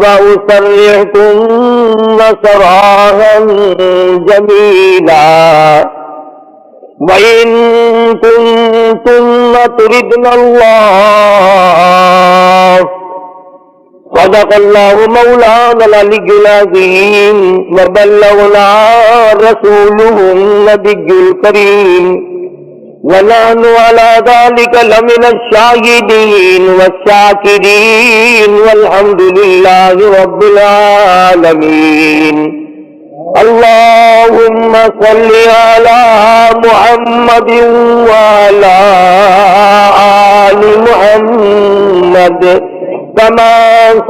وَأُسَرِّحْكُنَّ سَرَاحًا جَمِيلًا وَإِن كُنتُنَّ تُرِدْنَ اللَّهَ صدق الله مولانا العلي العظيم وبلغنا رسوله النبي الكريم ونحن على ذلك لمن الشاهدين والشاكرين والحمد لله رب العالمين اللهم صل على محمد وعلى آل محمد كما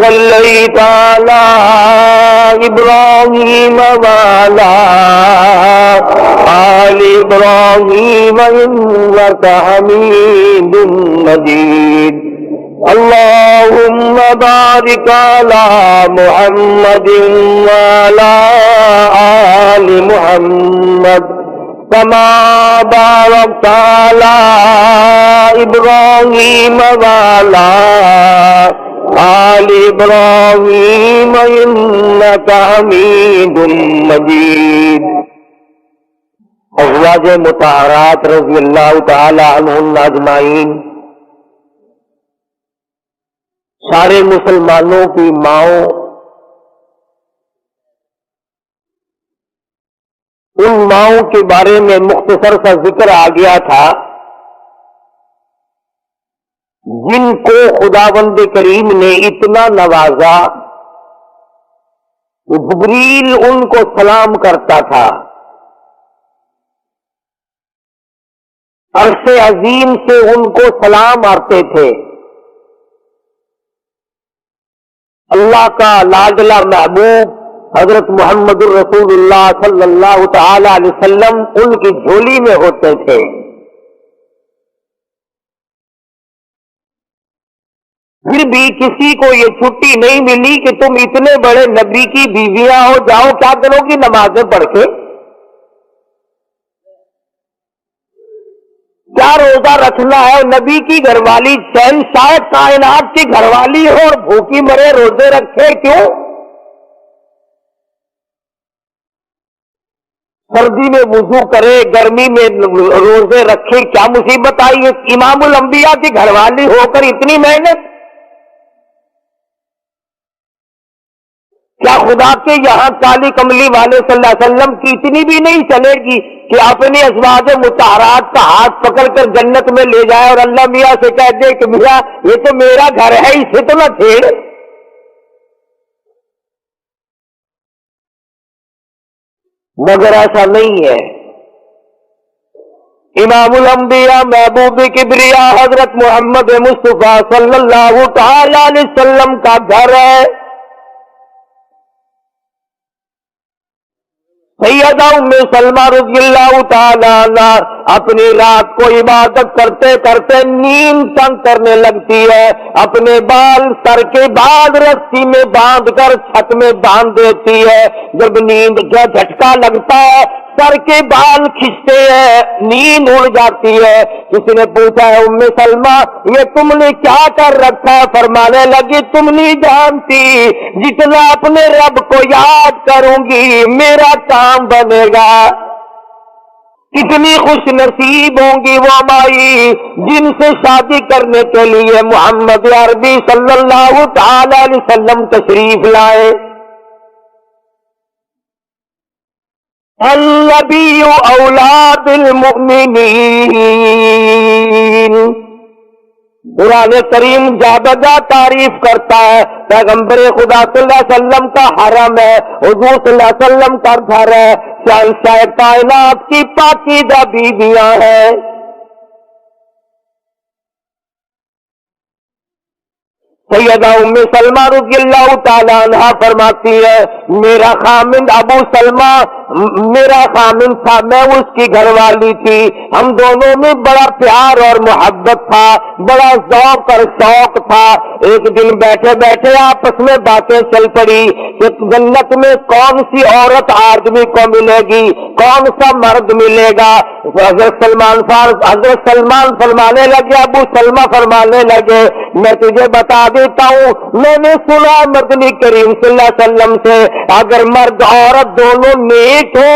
صليت على إبراهيم وعلى آل إبراهيم إنك حميد مجيد اللهم بارك على محمد وعلى آل محمد كما باركت على إبراهيم وعلى آل إبراهيم إنك حميد مجيد۔ ازواج مطہرات رضی اللہ تعالی عنہن اجمعین، سارے مسلمانوں کی ماؤں، ان ماؤں کے بارے میں مختصر سا ذکر آ گیا تھا جن کو خداوند کریم نے اتنا نوازا کہ جبریل ان کو سلام کرتا تھا، عرش عظیم سے ان کو سلام آتے تھے۔ اللہ کا لاڈلا محبوب حضرت محمد الرسول اللہ صلی اللہ تعالی علیہ وسلم ان کی جھولی میں ہوتے تھے۔ پھر بھی کسی کو یہ چھٹی نہیں ملی کہ تم اتنے بڑے نبی کی بیویاں ہو، جاؤ کیا کرو گی نمازیں پڑھ کے، کیا روزہ رکھنا ہے؟ نبی کی گھر والی شہنشاہ کائنات کی گھر والی ہو اور بھوکی مرے روزے رکھے کیوں؟ سردی میں وضو کرے، گرمی میں روزے رکھے، کیا مصیبت آئی ہے؟ امام الانبیاء کی گھر والی ہو کر اتنی محنت، کیا خدا کے یہاں کالی کملی والے صلی اللہ علیہ وسلم کی اتنی بھی نہیں چلے گی کہ اپنی ازواج مطہرات کا ہاتھ پکڑ کر جنت میں لے جائے اور اللہ میاں سے کہہ دے کہ میاں یہ تو میرا گھر ہے، اسے تو نہ چھیڑ؟ مگر ایسا نہیں ہے۔ امام الانبیاء محبوب کبریا حضرت محمد مصطفیٰ صلی اللہ تعالی علیہ وسلم کا گھر ہے۔ سیدہ ام سلمہ رضی اللہ تعالی عنہ اپنی رات کو عبادت کرتے کرتے نیند تنگ کرنے لگتی ہے، اپنے بال سر کے بعد رسی میں باندھ کر چھت میں باندھ دیتی ہے۔ جب نیند کا جھٹکا لگتا ہے، سر کے بال کھنچتے ہیں، نیند اڑ جاتی ہے۔ کسی نے پوچھا ہے ام سلمہ یہ تم نے کیا کر رکھا ہے؟ فرمانے لگی تم نہیں جانتی، جتنا اپنے رب کو یاد کروں گی میرا کام بنے گا۔ کتنی خوش نصیب ہوں گی وہ مائی جن سے شادی کرنے کے لیے محمد عربی صلی اللہ تعالی علیہ وسلم تشریف لائے۔ النبی اولاد المؤمنین، قرآن کریم جا بجا تعریف کرتا ہے پیغمبر خدا صلی اللہ علیہ وسلم کا حرم ہے، حضور صلی اللہ علیہ وسلم کا گھر ہے، شہنشاہ کائنات کی پاکیزہ بیویاں ہیں۔ سیدہ ام سلمہ رضی اللہ تعالی عنہ فرماتی ہے میرا خامند ابو سلمہ میرا خامن تھا، میں اس کی گھر والی تھی، ہم دونوں میں بڑا پیار اور محبت تھا، بڑا ذوق اور شوق تھا۔ ایک دن بیٹھے بیٹھے آپس میں باتیں چل پڑی کہ جنت میں کون سی عورت آدمی کو ملے گی، کون سا مرد ملے گا۔ حضرت سلمان فرمانے لگے، ابو سلمہ فرمانے لگے، میں تجھے بتا دیتا ہوں، میں نے سنا مدنی کریم صلی اللہ علیہ وسلم سے، اگر مرد عورت دونوں نیک ہو،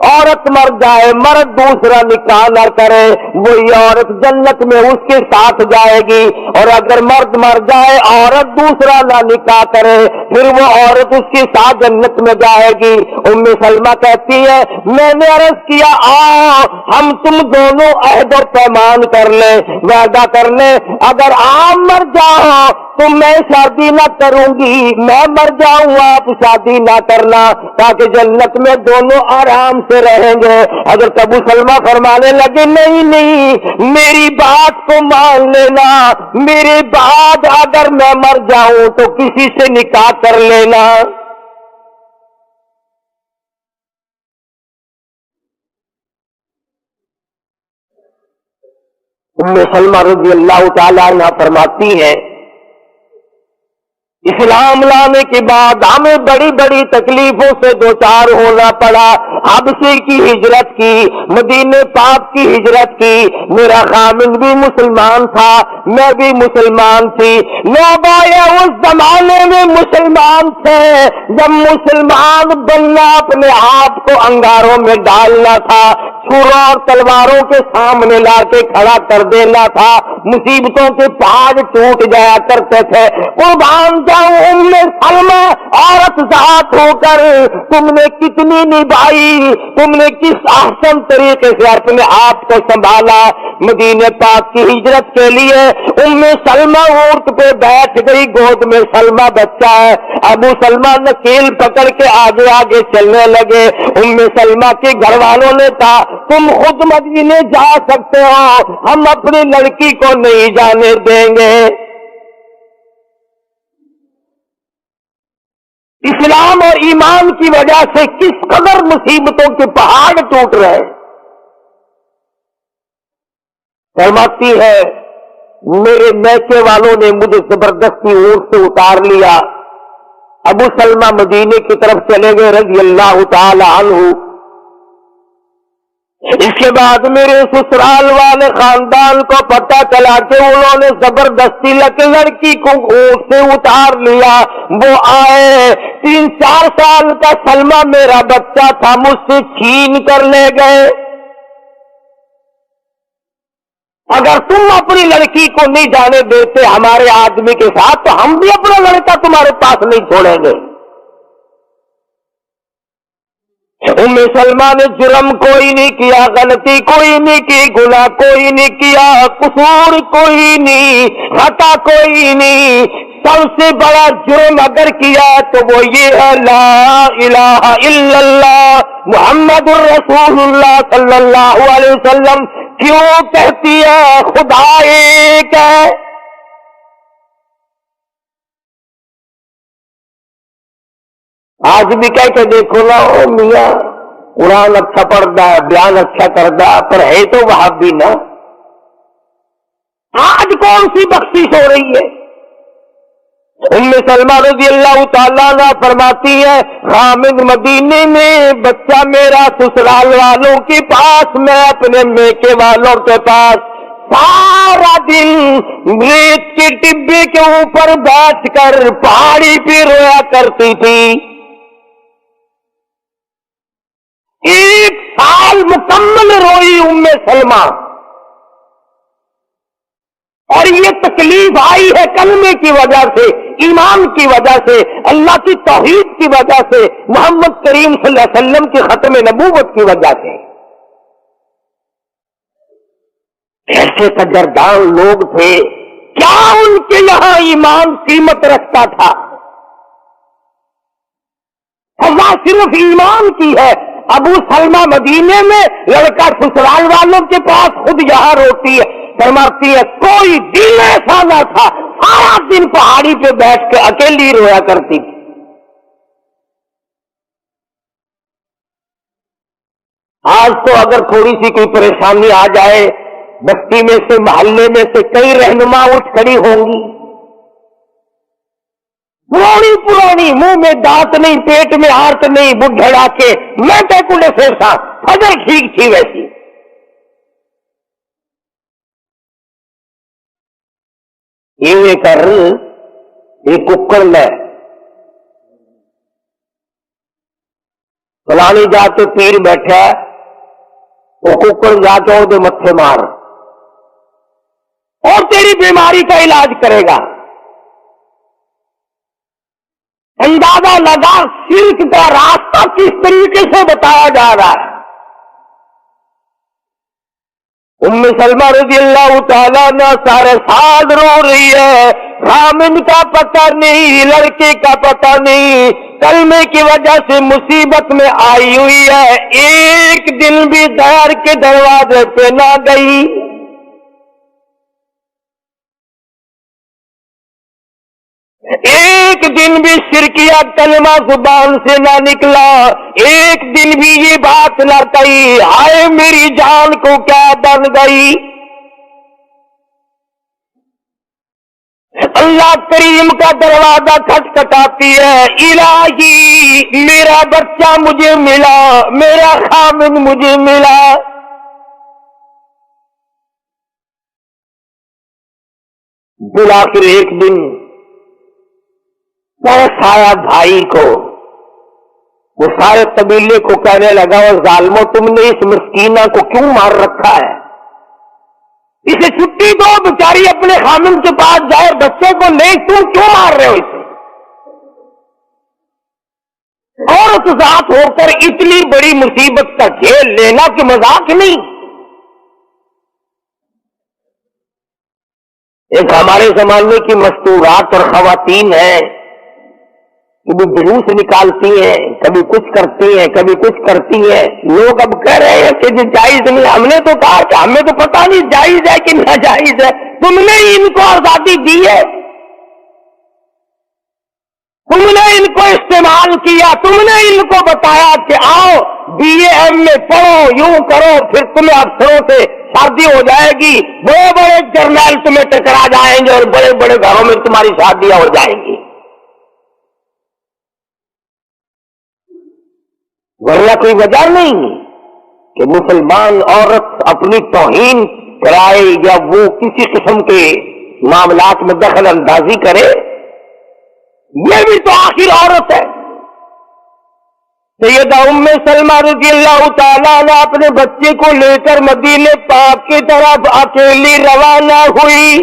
عورت مر جائے مرد دوسرا نکاح نہ کرے، وہی عورت جنت میں اس کے ساتھ جائے گی، اور اگر مرد مر جائے عورت دوسرا نہ نکاح کرے پھر وہ عورت اس کے ساتھ جنت میں جائے گی۔ ام سلمہ کہتی ہے میں نے عرض کیا ہم تم دونوں عہد و پیمان کر لیں، وعدہ کر لیں، اگر آپ مر جاؤ تو میں شادی نہ کروں گی، میں مر جاؤں آپ شادی نہ کرنا، تاکہ جنت میں دونوں آرام سے رہیں گے۔ حضرت ابو سلمہ فرمانے لگے نہیں، میری بات کو مان لینا، میرے بعد اگر میں مر جاؤں تو کسی سے نکاح کر لینا۔ ام سلمہ رضی اللہ تعالیٰ عنہ فرماتی ہیں اسلام لانے کے بعد ہمیں بڑی بڑی تکلیفوں سے دوچار ہونا پڑا، حبشے کی ہجرت کی، مدینے پاک کی ہجرت کی، میرا خامن بھی مسلمان تھا، میں بھی مسلمان تھی، لوگ آئے اس زمانے میں مسلمان تھے جب مسلمان بننا اپنے آپ کو انگاروں میں ڈالنا تھا، چھروں اور تلواروں کے سامنے لا کے کھڑا کر دینا تھا، مصیبتوں کے پہاڑ ٹوٹ جایا کرتے تھے۔ قربان جاؤں ام سلمہ، عورت ذات ہو کر تم نے کتنی نبھائی، تم نے کس احسن طریقے سے اپنے آپ کو سنبھالا۔ مدینے پاک کی ہجرت کے لیے ام سلمہ اونٹ پہ بیٹھ گئی، گود میں سلمہ بچہ ہے، ابو سلمہ نکیل پکڑ کے آگے آگے چلنے لگے۔ ام سلمہ کے گھر والوں نے کہا تم خود مدینے جا سکتے ہو، ہم اپنی لڑکی کو نہیں جانے دیں گے۔ اسلام اور ایمان کی وجہ سے کس قدر مصیبتوں کے پہاڑ ٹوٹ رہے۔ فرماتی ہے میرے میکے والوں نے مجھے زبردستی اونٹ سے اتار لیا، ابو سلمہ مدینے کی طرف چلے گئے رضی اللہ تعالی عنہ۔ اس کے بعد میرے سسرال والے خاندان کو پتہ چلا کہ انہوں نے زبردستی لڑکی کو اونٹ سے اتار لیا۔ وہ آئے 3-4 سال کا سلمہ میرا بچہ تھا، مجھ سے چھین کر لے گئے۔ اگر تم اپنی لڑکی کو نہیں جانے دیتے ہمارے آدمی کے ساتھ تو ہم بھی اپنا لڑکا تمہارے پاس نہیں چھوڑیں گے۔ ام سلمہ نے جرم کوئی نہیں کیا، غلطی کوئی نہیں کی، گناہ کوئی نہیں کیا، قصور کوئی نہیں، خطا کوئی نہیں، سب سے بڑا جرم اگر کیا تو وہ یہ ہے لا الہ الا اللہ محمد الرسول اللہ صلی اللہ علیہ وسلم۔ کیوں کہتی ہے خدا ایک ہے؟ آج بھی کہہ کے دیکھو نا، او میاں قرآن اچھا پڑھتا ہے، بیان اچھا کرتا، پر ہے تو وہابی نا۔ آج کون سی بخشش ہو رہی ہے؟ ام سلمہ رضی اللہ تعالیٰ عنہ فرماتی ہے خامد مدینے میں، بچہ میرا سسرال والوں کے پاس، میں اپنے میکے والوں کے پاس، سارا دن ریت کے ٹبے کے اوپر بیٹھ کر پہاڑی پہ رویا کرتی تھی۔ 1 سال مکمل روئی ام سلمہ، اور یہ تکلیف آئی ہے کلمے کی وجہ سے، ایمان کی وجہ سے، اللہ کی توحید کی وجہ سے، محمد کریم صلی اللہ علیہ وسلم کی ختم نبوت کی وجہ سے۔ ایسے قدردان لوگ تھے، کیا ان کے یہاں ایمان قیمت رکھتا تھا؟ اللہ صرف ایمان کی ہے۔ ابو سلمہ مدینے میں، لڑکا سسرال والوں کے پاس، خود یہاں روتی ہے۔ فرماتی ہے کوئی دن ایسا نہ تھا، سارا دن پہاڑی پہ بیٹھ کے اکیلی رویا کرتی تھی۔ آج تو اگر تھوڑی سی کوئی پریشانی آ جائے، بستی میں سے محلے میں سے کئی رہنما اٹھ کھڑی ہوں گی، پرانی منہ میں دانت نہیں، پیٹ میں آرت نہیں، بڈھڑا کے میں کیکولے سے تھا فجر ٹھیک تھی ویسی۔ یہ کر ایک ککڑ لے فلانی جاتے پیر بیٹھا وہ ککڑ جا کے وہ متھے مار اور تیری بیماری کا علاج کرے گا۔ اندازہ لگا شرک کا راستہ کس طریقے سے بتایا جا رہا ہے۔ ام سلمہ رضی اللہ تعالیٰ عنہ سارے سال رو رہی ہے، خامن کا پتہ نہیں، لڑکے کا پتہ نہیں، کلمے کی وجہ سے مصیبت میں آئی ہوئی ہے، ایک دن بھی دار کے دروازے پہ نہ گئی۔ ایک دن بھی شرکیہ کلمہ زبان سے نہ نکلا، ایک دن بھی یہ بات نہ کہی ہائے میری جان کو کیا بن گئی۔ اللہ کریم کا دروازہ کھٹکھٹاتی ہے، الہی میرا بچہ مجھے ملا، میرا خامن مجھے ملا۔ بالآخر ایک دن سایہ بھائی کو، وہ سارے قبیلے کو کہنے لگا وہ ظالمو تم نے اس مسکینہ کو کیوں مار رکھا ہے؟ اسے چھٹی دو، بیچاری اپنے خامن کے پاس جائے، بچے کو لے، تم کیوں مار رہے ہو اسے؟ عورت ذات ہو کر اتنی بڑی مصیبت کا جھیل لینا کہ مذاق نہیں۔ ایک ہمارے زمانے کی مستورات اور خواتین ہیں، کبھی جلوس نکالتی ہیں، کبھی کچھ کرتی ہیں، کبھی کچھ کرتی ہیں، لوگ اب کہہ رہے ہیں کہ یہ جائز نہیں۔ ہم نے تو کہا کہ ہمیں تو پتہ نہیں جائز ہے کہ ناجائز ہے، تم نے ان کو آزادی دی ہے، تم نے ان کو استعمال کیا، تم نے ان کو بتایا کہ آؤ بی اے ایم میں پڑھو، یوں کرو، پھر تمہیں افسروں سے شادی ہو جائے گی، بڑے بڑے جرنیل تمہیں ٹکرا جائیں گے اور بڑے بڑے گھروں میں تمہاری شادیاں ہو جائیں گی۔ ورنہ کوئی وجہ نہیں کہ مسلمان عورت اپنی توہین کرائے یا وہ کسی قسم کے معاملات میں دخل اندازی کرے، یہ بھی تو آخر عورت ہے۔ سیدہ ام سلمہ رضی اللہ تعالیٰ عنہ اپنے بچے کو لے کر مدینے پاک کی طرف اکیلی روانہ ہوئی۔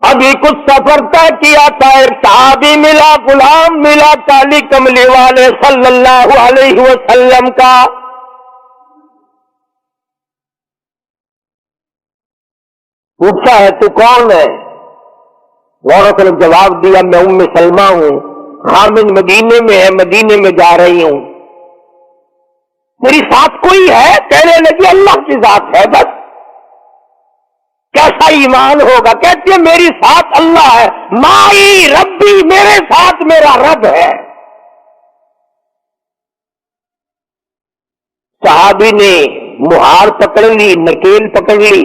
ابھی کچھ سفر طے کیا تھا، ایک صحابی ملا، غلام ملا کالی کملی والے صلی اللہ علیہ وسلم کا۔ پوچھا ہے تو کون ہے؟ عورت نے جواب دیا میں ام سلمہ ہوں، خامن مدینے میں ہے، مدینے میں جا رہی ہوں۔ میری ساتھ کوئی ہے؟ کہنے لگی اللہ کی ذات ہے بس۔ کیسا ایمان ہوگا؟ کہتی ہے میری ساتھ اللہ ہے، مائی ربی، میرے ساتھ میرا رب ہے۔ صحابی نے مہار پکڑ لی، نکیل پکڑ لی،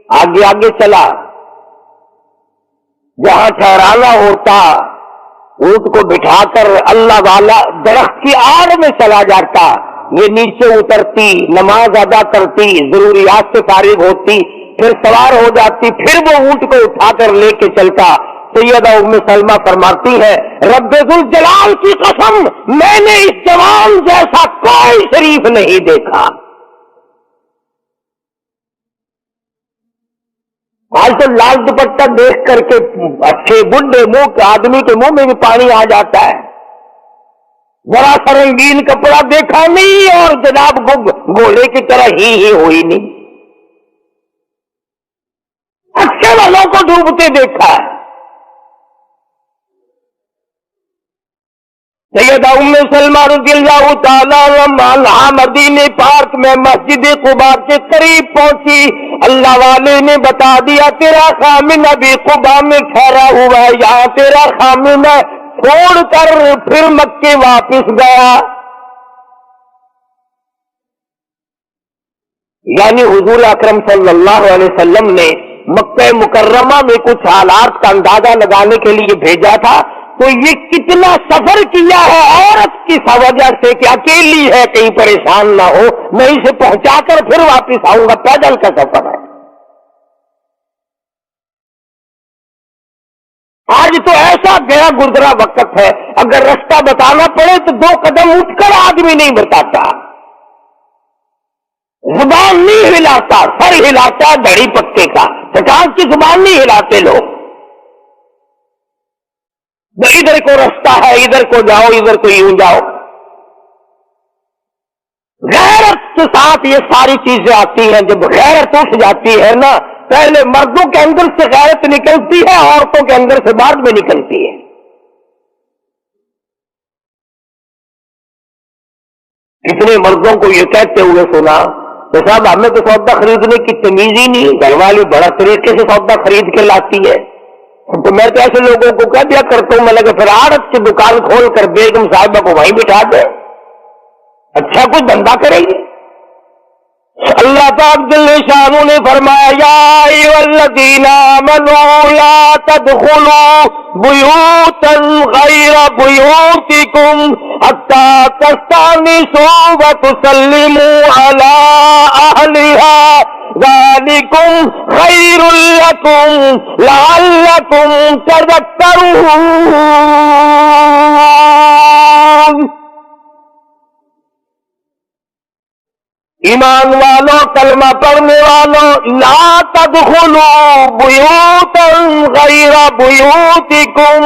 آگے آگے چلا، جہاں ٹھہرانا ہوتا اونٹ کو بٹھا کر اللہ والا درخت کی آڑ میں چلا جاتا، یہ نیچے اترتی، نماز ادا کرتی، ضروریات سے فارغ ہوتی، پھر سوار ہو جاتی، پھر وہ اونٹ کو اٹھا کر لے کے چلتا۔ سیدہ ام سلمہ فرماتی ہے رب ذوالجلال کی قسم میں نے اس جوان جیسا کوئی شریف نہیں دیکھا۔ آج تو لال دوپٹہ دیکھ کر کے اچھے بڈھے منہ کے آدمی کے منہ میں بھی پانی آ جاتا ہے، ذرا سا رنگین کپڑا دیکھا نہیں اور جناب گھوڑے کی طرح ہی ہوئی نہیں، اچھے والوں کو ڈوبتے دیکھا ہے۔ سیدہ ام سلمہ رضی اللہ تعالیٰ عنہا مدینے پاک میں مسجد قباء کے قریب پہنچی، اللہ والے نے بتا دیا تیرا خامن ابھی قباء میں ٹھہرا ہوا ہے، یہاں تیرا خامن ہے، چھوڑ کر پھر مکے واپس گیا۔ یعنی حضور اکرم صلی اللہ علیہ وسلم نے مکہ مکرمہ میں کچھ حالات کا اندازہ لگانے کے لیے بھیجا تھا، تو یہ کتنا سفر کیا ہے عورت کی وجہ سے کہ اکیلی ہے، کہیں پریشان نہ ہو، میں اسے پہنچا کر پھر واپس آؤں گا، پیدل کا سفر ہے۔ آج تو ایسا گیا گزرا وقت ہے، اگر رستہ بتانا پڑے تو 2 قدم اٹھ کر آدمی نہیں بتاتا، زبان نہیں ہلاتا، سر ہلاتا دھڑی پکے کا، چٹان کی زبان نہیں ہلاتے لوگ۔ ادھر کو رستہ ہے، ادھر کو جاؤ، ادھر کو یوں جاؤ۔ غیرت کے ساتھ یہ ساری چیزیں آتی ہیں۔ جب غیرت اٹھ جاتی ہے نا، پہلے مردوں کے اندر سے غیرت نکلتی ہے، عورتوں کے اندر سے بعد میں نکلتی ہے۔ کتنے مردوں کو یہ کہتے ہوئے سنا کہ صاحب ہمیں تو سودا خریدنے کی تمیز ہی نہیں، گھر والی بڑا طریقے سے سودا خرید کے لاتی ہے، تو میں تو ایسے لوگوں کو کہہ دیا کرتا ہوں، میں لگا پھر آڑت کی دکان کھول کر بیگم صاحبہ کو وہیں بٹھا دے، اچھا کچھ دھندا کرے گی۔ اللہ پاک جل شانہ نے فرمایا یا ایھا الذین آمنوا لا تدخلوا بیوتا غیر بیوتکم حتی تستأنسوا وتسلموا علی اہلہا ذالکم خیر لکم لعلکم تذکرون۔ ایمان والوں، کلمہ پڑھنے والوں، لا تدخلوا بیوتا غیر بیوتکم،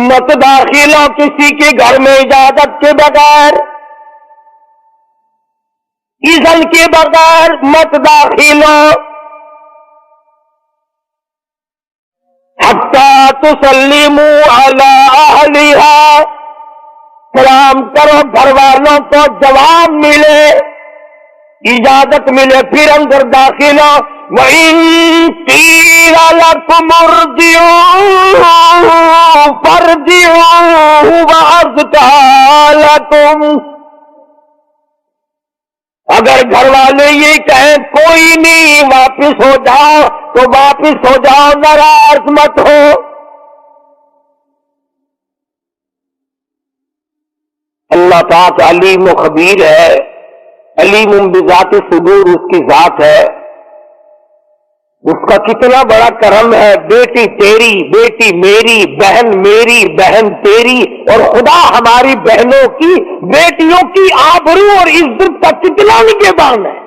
مت داخل ہو کسی کے گھر میں اجازت کے بغیر، اذن کے بغیر مت داخل ہو، حتی تسلموا علی اہلہا، سلام کرو گھر والوں کو، جواب ملے، اجازت ملے، پھر اندر داخل ہو۔ وَإِن قِيلَ لَكُمُ ارْجِعُوا فَارْجِعُوا وَأَزْكَىٰ لَكُمْ، اگر گھر والے یہ کہیں کوئی نہیں واپس ہو جاؤ تو واپس ہو جاؤ، ناراض مت ہو۔ اللہ پاک علیم و خبیر ہے، علیم بذات صدور اس کی ذات ہے، اس کا کتنا بڑا کرم ہے۔ بیٹی تیری، بیٹی میری، بہن میری، بہن تیری، اور خدا ہماری بہنوں کی، بیٹیوں کی آبرو اور عزت کا کتنا نگہبان ہے،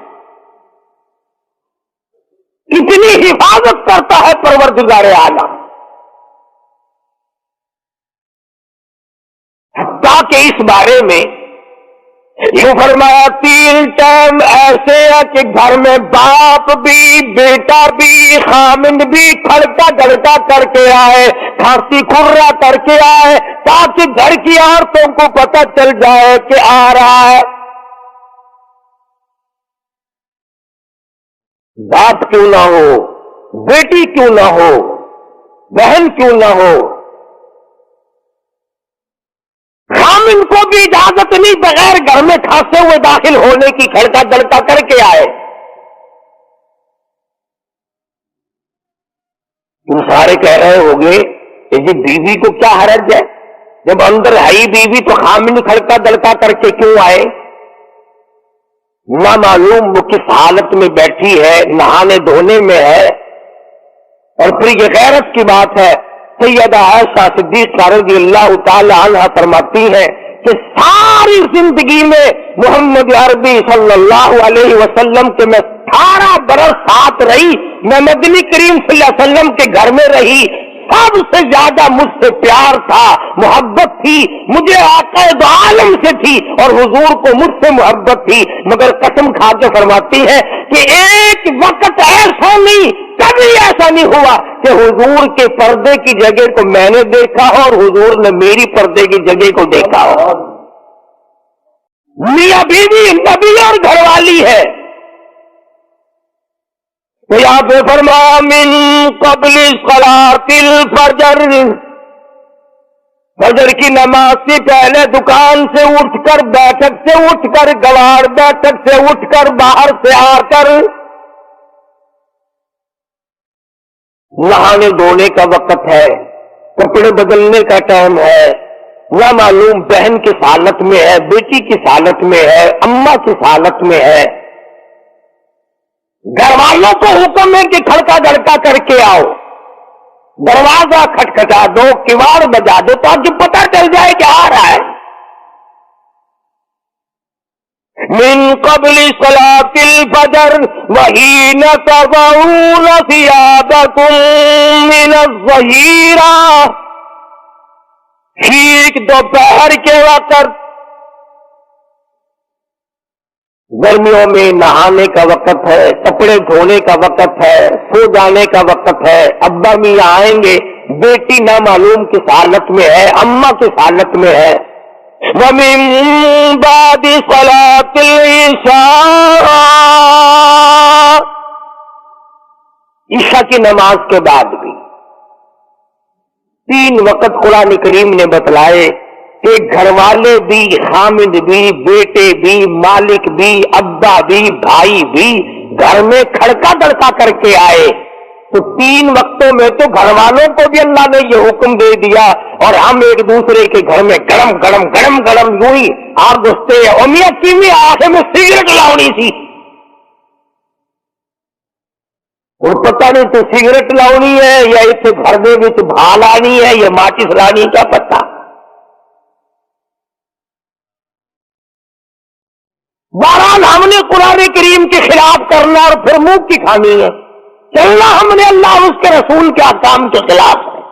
کتنی حفاظت کرتا ہے پروردگار عالم۔ حتیٰ کہ اس بارے میں یوں فرمایا 3 ٹائم ایسے ہے کہ گھر میں باپ بھی، بیٹا بھی، خامند بھی کھڑکا دھڑکا کر کے آئے، کھانسی کھرا کر کے آئے، تاکہ گھر کی عورتوں کو پتہ چل جائے کہ آ رہا ہے۔ باپ کیوں نہ ہو، بیٹی کیوں نہ ہو، بہن کیوں نہ ہو، خامن کو بھی اجازت نہیں بغیر گھر میں کھانسے ہوئے داخل ہونے کی، کھڑکا دڑکا کر کے آئے۔ تم سارے کہہ رہے ہوگے کہ جی بیوی کو کیا حرج ہے، جب اندر ہے بیوی تو خامن کھڑکا دڑکا کر کے کیوں آئے؟ نہ معلوم وہ کس حالت میں بیٹھی ہے، نہانے دھونے میں ہے۔ اور پھر یہ غیرت کی بات ہے، سیدہ عائشہ صدیقہ رضی اللہ تعالی عنہ فرماتی ہیں کہ ساری زندگی میں محمد عربی صلی اللہ علیہ وسلم کے میں 18 برس ساتھ رہی، میں مدنی کریم صلی اللہ علیہ وسلم کے گھر میں رہی، سب سے زیادہ مجھ سے پیار تھا، محبت تھی، مجھے آقا دو عالم سے تھی اور حضور کو مجھ سے محبت تھی، مگر قسم کھا کے فرماتی ہے کہ ایک وقت ایسا نہیں، کبھی ایسا نہیں ہوا کہ حضور کے پردے کی جگہ کو میں نے دیکھا ہو اور حضور نے میری پردے کی جگہ کو دیکھا ہو۔ میاں بیوی نبی اور گھر والی ہے، تو یہاں پہ فرمایا من قبل صلاۃ الفجر، فجر کی نماز سے پہلے دکان سے اٹھ کر، بیٹھک سے اٹھ کر، گواڑ بیٹھک سے اٹھ کر، باہر سے آ کر نہانے دھونے کا وقت ہے، کپڑے بدلنے کا ٹائم ہے، نہ معلوم بہن کس حالت میں ہے، بیٹی کس حالت میں ہے، اماں کس حالت میں ہے۔ گھر والوں کو حکم ہے کہ کھڑکا دھڑکا کر کے آؤ، دروازہ کھٹکھٹا دو، کواڑ بجا دو تاکہ پتہ چل جائے کہ آ رہا ہے۔ من قبل صلاة الفجر وحین تضعون ثیابکم من الظہیرہ، ٹھیک دوپہر کے وقت، گرمیوں میں نہانے کا وقت ہے، کپڑے دھونے کا وقت ہے، سو جانے کا وقت ہے، ابا میاں آئیں گے، بیٹی نہ معلوم کس حالت میں ہے، اماں کس حالت میں ہے۔ وَمِن بَعْدِ صَلَاةِ الْعِشَاءِ، عشاء کی نماز کے بعد بھی 3 وقت قرآن کریم نے بتلائے کہ گھر والے بھی، خامد بھی، بیٹے بھی، مالک بھی، ابا بھی، بھائی بھی گھر میں کھڑکا دڑکا کر کے آئے تو 3 وقتوں میں تو گھر والوں کو بھی اللہ نے یہ حکم دے دیا، اور ہم ایک دوسرے کے گھر میں گرم گرم گرم گرم یوں ہی آپ گھستے ہیں، اور میاں کی آنکھ میں سگریٹ لاؤنی سی، اور پتہ نہیں تو سگریٹ لاؤنی ہے یا اسے گھر دے وچ بھا لانی ہے یا ماچس لانی، کیا پتہ۔ بہرحال ہم نے قرآن کریم کے خلاف کرنا اور پھر منہ کی کھانی ہے، چلنا ہم نے اللہ اس کے رسول کے احکام کے خلاف ہے۔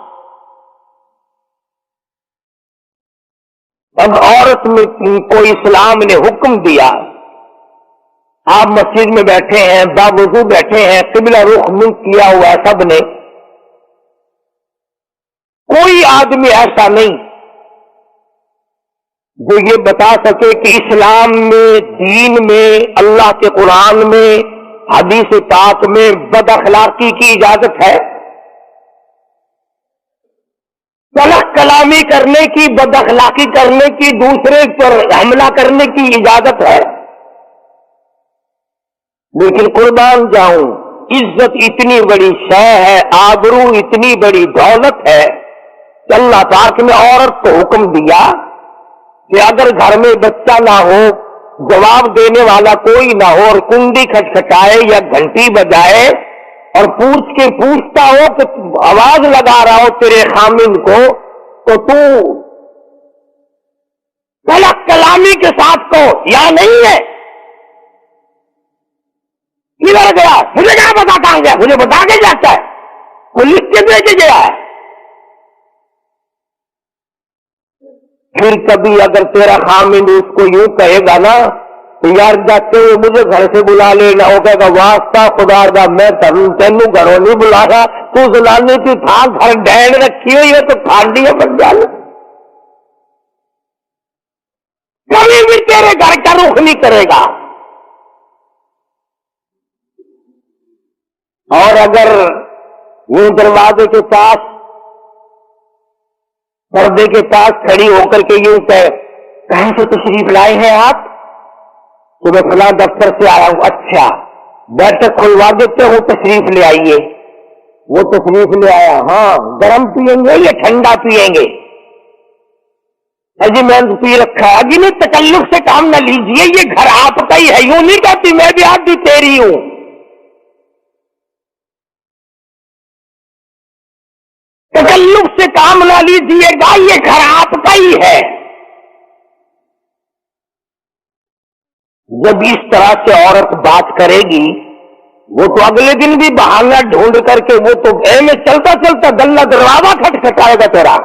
اب عورت میں کو اسلام نے حکم دیا، آپ مسجد میں بیٹھے ہیں، باوضو بیٹھے ہیں، قبلہ رخ منہ کیا ہوا ہے سب نے، کوئی آدمی ایسا نہیں جو یہ بتا سکے کہ اسلام میں، دین میں، اللہ کے قرآن میں، حدیث پاک میں بد اخلاقی کی اجازت ہے، تلخ کلامی کرنے کی، بد اخلاقی کرنے کی، دوسرے پر حملہ کرنے کی اجازت ہے۔ لیکن قربان جاؤں، عزت اتنی بڑی شے ہے، آبرو اتنی بڑی دولت ہے کہ اللہ پاک نے عورت کو حکم دیا کہ اگر گھر میں بچہ نہ ہو، جواب دینے والا کوئی نہ ہو، اور کنڈی کھٹکھٹائے یا گھنٹی بجائے اور پوچھتا ہو کہ آواز لگا رہا ہو تیرے خامن کو، تو تلخ کلامی کے ساتھ کو یا نہیں ہے، کدھر گیا، مجھے کیا پتا کہاں گیا، مجھے بتا کے جاتا ہے، وہ لکھ کے دے کے گیا ہے۔ پھر کبھی اگر تیرا خامن اس کو یوں کہے گا نا تو یار جاتے ہوئے مجھے گھر سے بلا لینا، ہو کہے گا واسطہ خدا دا میں تینوں گھروں نہیں بلا رہا، تو زلانے کی تھا گھر ڈینڈ رکھی ہوئی ہے تو کھانڈی ہے بن جانا، کبھی بھی تیرے گھر کا رخ نہیں کرے گا۔ اور اگر یوں دروازے کے پاس، پردے کے پاس کھڑی ہو کر کے یوں کہیں سے تشریف لائے ہیں آپ، تو میں فلاں دفتر سے آیا ہوں، اچھا بیٹھک کھلوا دیتے ہوں، تشریف لے آئیے، وہ تشریف لے آیا، ہاں گرم پیئیں گے یا ٹھنڈا پیئیں گے، جی میں نے پی رکھا ہے، جی نہیں تکلف سے کام نہ لیجیے، یہ گھر آپ کا ہی ہے، یوں نہیں کہتی میں بھی آپ بھی تیری ہوں، تکلف سے کام نہ لیجیے گا، یہ گھر آپ کا ہی ہے۔ جب اس طرح سے عورت بات کرے گی، وہ تو اگلے دن بھی بہانہ ڈھونڈ کر کے وہ تو میں چلتا چلتا گلا دروازہ کھٹکھٹائے گا تیرا۔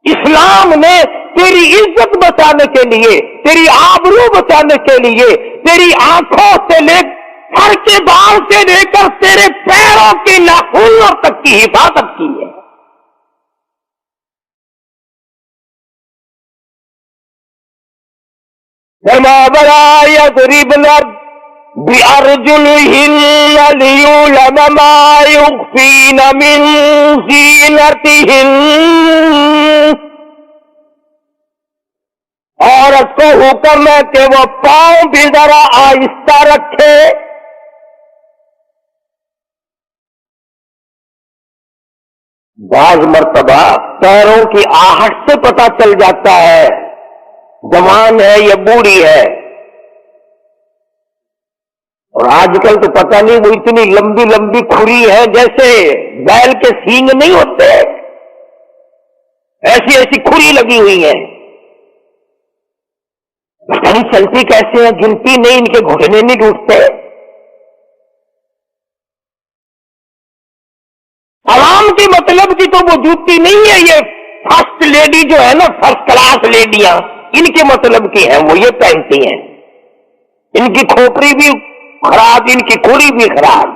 اسلام نے تیری عزت بچانے کے لیے، تیری آبرو بچانے کے لیے، تیری آنکھوں سے لے سر کے بال سے لے کر تیرے پیروں کے ناخنوں تک کی حفاظت کی ہے۔ وَلَا يَضْرِبْنَ بِأَرْجُلِهِنَّ لِيُعْلَمَ مَا يُخْفِينَ مِنْ زِينَتِهِنَّ. عورت کو حکم ہے کہ وہ پاؤں بھی ذرا آہستہ رکھے. بعض مرتبہ پیروں کی آہٹ سے پتہ چل جاتا ہے جوان ہے یا بوڑھی ہے. اور آج کل تو پتہ نہیں وہ اتنی لمبی لمبی کھری ہے جیسے بیل کے سینگ نہیں ہوتے، ایسی ایسی کھری لگی ہوئی ہے. پتہ نہیں چلتی کیسے ہیں، گنتی نہیں، ان کے گھٹنے نہیں ٹوٹتے. عوام کی مطلب کی تو وہ جوتی نہیں ہے، یہ فرسٹ لیڈی جو ہے نا، فرسٹ کلاس لیڈیاں، ان کے مطلب کی ہیں، وہ یہ پہنتی ہیں. ان کی کھوپڑی بھی خراب، ان کی کھوری بھی خراب،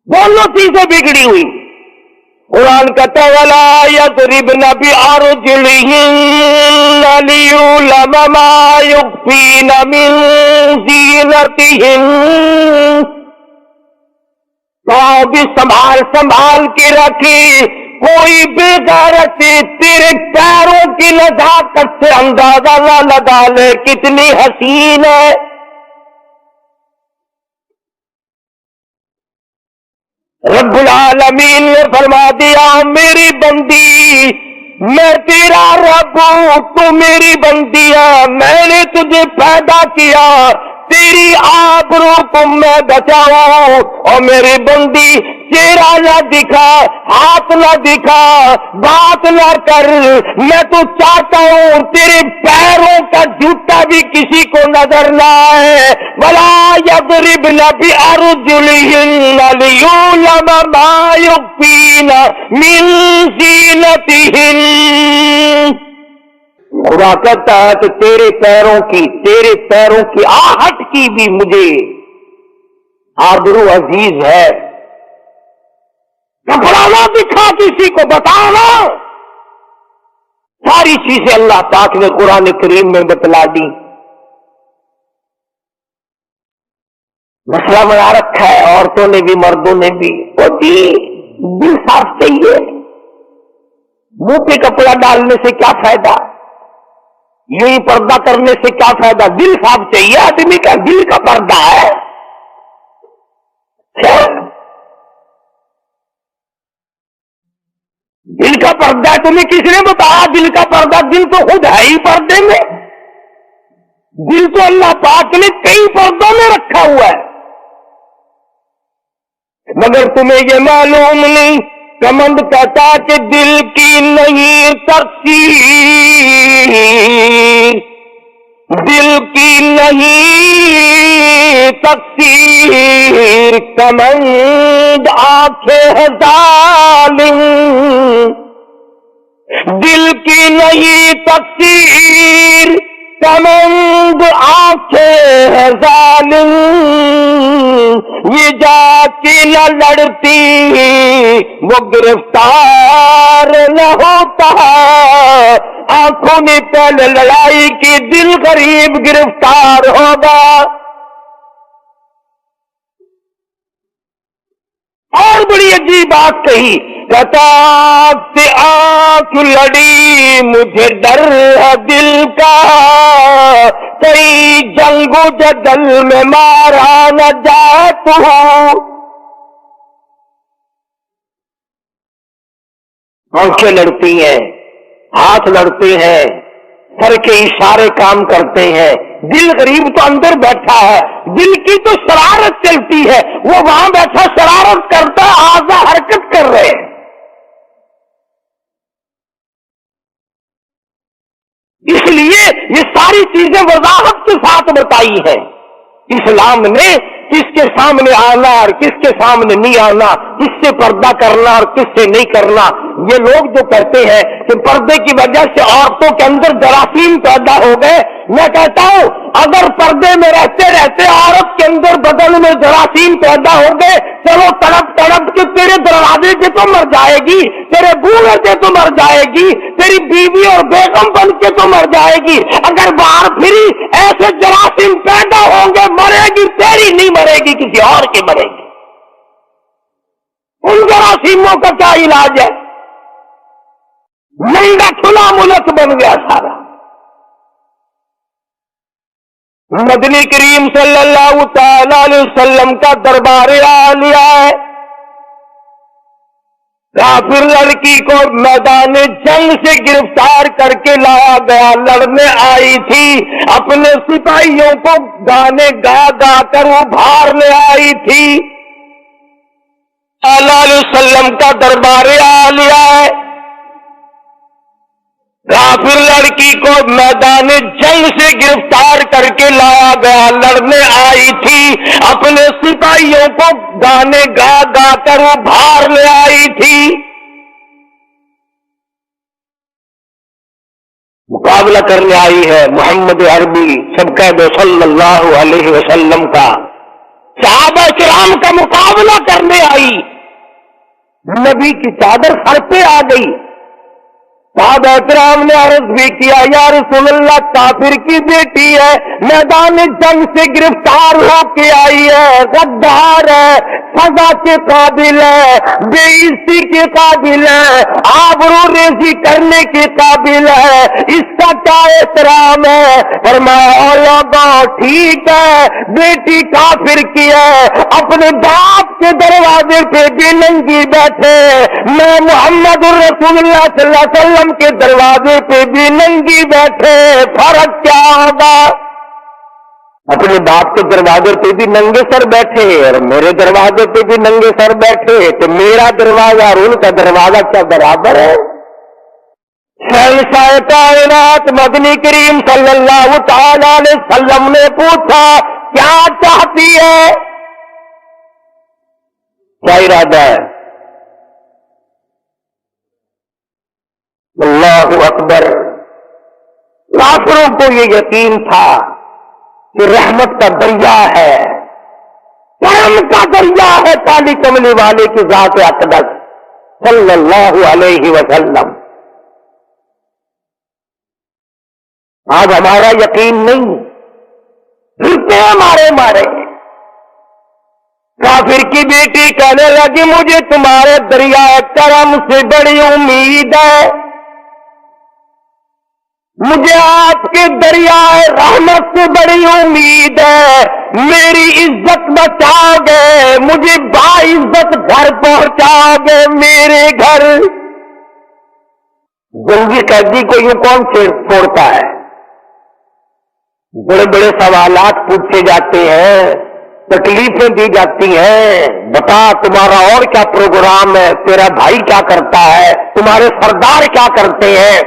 دونوں چیزیں بگڑی ہوئی. قرآن کہتا ہے وَلَا يَضْرِبْنَ بِأَرْجُلِهِنَّ لِيُعْلَمَ مَا يُخْفِينَ مِنْ زِينَتِهِنَّ. پاؤں بھی سنبھال کے رکھی، کوئی بے غیرتی تیرے پیروں کی نزاکت سے اندازہ نہ لگا لے کتنی حسین ہے. رب العالمین نے فرما دیا میری بندی، میں تیرا رب ہوں، تو میری بندی ہے، میں نے تجھے پیدا کیا، تیری آبرو کو میں بچاؤں. اور میری بندی چہرہ نہ دکھا، ہاتھ نہ دکھا، بات نہ کر، میں تو چاہتا ہوں تیرے پیروں کا جوتا بھی کسی کو نظر نہ آئے. وَلَا يَضْرِبْنَ بِأَرْجُلِهِنَّ لِيُعْلَمَ مَا يُخْفِينَ مِنْ زِينَتِهِنَّ. خدا کہتا ہے کہ تیرے پیروں کی آہٹ کی بھی مجھے آبرو عزیز ہے. کپڑا نہ دکھا کسی کو، بتانا. ساری چیزیں اللہ پاک نے قرآن کریم میں بتلا دی. مسئلہ بنا رکھا ہے عورتوں نے بھی مردوں نے بھی. وہ دل صاف چاہیے، منہ پہ کپڑا ڈالنے سے کیا فائدہ، یوں ہی پردہ کرنے سے کیا فائدہ. دل صاف چاہیے آدمی کا، دل کا پردہ ہے. دل کا پردہ تمہیں کس نے بتایا دل کا پردہ؟ دل تو خود ہے ہی پردے میں. دل تو اللہ پاک نے کئی پردوں میں رکھا ہوا ہے، مگر تمہیں یہ معلوم نہیں. کمند کہتا کہ دل کی نہیں تقسیم، دل کی نہیں تقسیر، کمند آنکھیں ہے ظالم. دل کی نہیں تقسیر، کمند آنکھیں ہے ظالم. یہ جا کے نہ لڑتی وہ گرفتار نہ ہوتا. آنکھوں نے پہلے لڑائی کی، دل غریب گرفتار ہوگا. اور بڑی عجیب بات کہی، کہتا سے آنکھ لڑی مجھے ڈر ہے دل کا، کئی جنگ و جدل میں مارا نہ جائے تو. آنکھیں لڑتی ہیں، ہاتھ لڑتے ہیں، سر کے اشارے کام کرتے ہیں. دل غریب تو اندر بیٹھا ہے، دل کی تو شرارت چلتی ہے، وہ وہاں بیٹھا شرارت کرتا، اعضا حرکت کر رہے ہیں. اس لیے یہ ساری چیزیں وضاحت کے ساتھ بتائی ہیں. اسلام نے کس کے سامنے آنا اور کس کے سامنے نہیں آنا، کس سے پردہ کرنا اور کس سے نہیں کرنا. یہ لوگ جو کہتے ہیں کہ پردے کی وجہ سے عورتوں کے اندر جراثیم پیدا ہو گئے، میں کہتا ہوں اگر پردے میں رہتے رہتے عورت کے اندر بدن میں جراثیم پیدا ہو گئے، چلو تڑپ تڑپ کے تیرے دروازے سے تو مر جائے گی، تیرے بوڑھے سے تو مر جائے گی، تیری بیوی اور بیگم بن کے تو مر جائے گی، اگر باہر پھری ایسے جراثیم پیدا ہوں گے مرے گی، تیری نہیں مرے گی، کسی اور کی مرے گی۔ ان جراثیموں کا کیا علاج ہے؟ ننگا کھلا ملک بن گیا سارا۔ مدنی کریم صلی اللہ تعالی علیہ وسلم کا دربار عالیہ ہے، کافر لڑکی کو میدان جنگ سے گرفتار کر کے لایا گیا، لڑنے آئی تھی، اپنے سپاہیوں کو گانے گا گا کر ابھارنے آئی تھی۔ صلی اللہ علیہ وسلم کا دربار عالیہ ہے، کافر لڑکی کو میدان جنگ سے گرفتار کر کے لایا گیا، لڑنے آئی تھی، اپنے سپاہیوں کو گانے گا گا کر ابھار لے آئی تھی۔ مقابلہ کرنے آئی ہے محمد عربی سب کہہ دو صلی اللہ علیہ وسلم کا، صحابہ کرام کا مقابلہ کرنے آئی، نبی کی چادر سر پہ آ گئی۔ صحابہ کرام نے عرض بھی کیا یا رسول اللہ کافر کی بیٹی ہے، میدان جنگ سے گرفتار ہو کے آئی ہے، غدار ہے، سزا کے قابل ہے، بے عزتی کے قابل ہے، آبرو ریزی کرنے کے قابل ہے، اس کا کیا احترام ہے؟ فرمایا او لوگوں ٹھیک ہے بیٹی کافر کی ہے، اپنے باپ کے دروازے پہ بھی ننگی بیٹھے، میں محمد رسول اللہ صلی اللہ علیہ وسلم کے دروازے پہ بھی ننگی بیٹھے، فرق کیا ہوگا؟ اپنے باپ کے دروازے پہ بھی ننگے سر بیٹھے اور میرے دروازے پہ بھی ننگے سر بیٹھے، تو میرا دروازہ اور ان کا دروازہ کیا برابر ہے؟ شہنشاہ کائنات مدنی کریم صلی اللہ تعالی علیہ وسلم نے پوچھا کیا چاہتی ہے؟ کیا ارادہ ہے؟ اللہ اکبر۔ کافروں کو یہ یقین تھا کہ رحمت کا دریا ہے، کرم کا دریا ہے کالی کملی والے کی ذات اقدس صلی اللہ علیہ وسلم۔ آج ہمارا یقین نہیں، پھرتے ہمارے مارے۔ کافر کی بیٹی کہنے لگی مجھے تمہارے دریائے کرم سے بڑی امید ہے، مجھے آپ کے دریائے رحمت سے بڑی امید ہے، میری عزت بچاؤ گے، مجھے باعزت گھر پہنچاؤ گے، میرے گھر۔ جنگی قیدی کو یوں کون چھوڑتا ہے؟ بڑے بڑے سوالات پوچھے جاتے ہیں، تکلیفیں دی جاتی ہیں، بتا تمہارا اور کیا پروگرام ہے، تیرا بھائی کیا کرتا ہے، تمہارے سردار کیا کرتے ہیں۔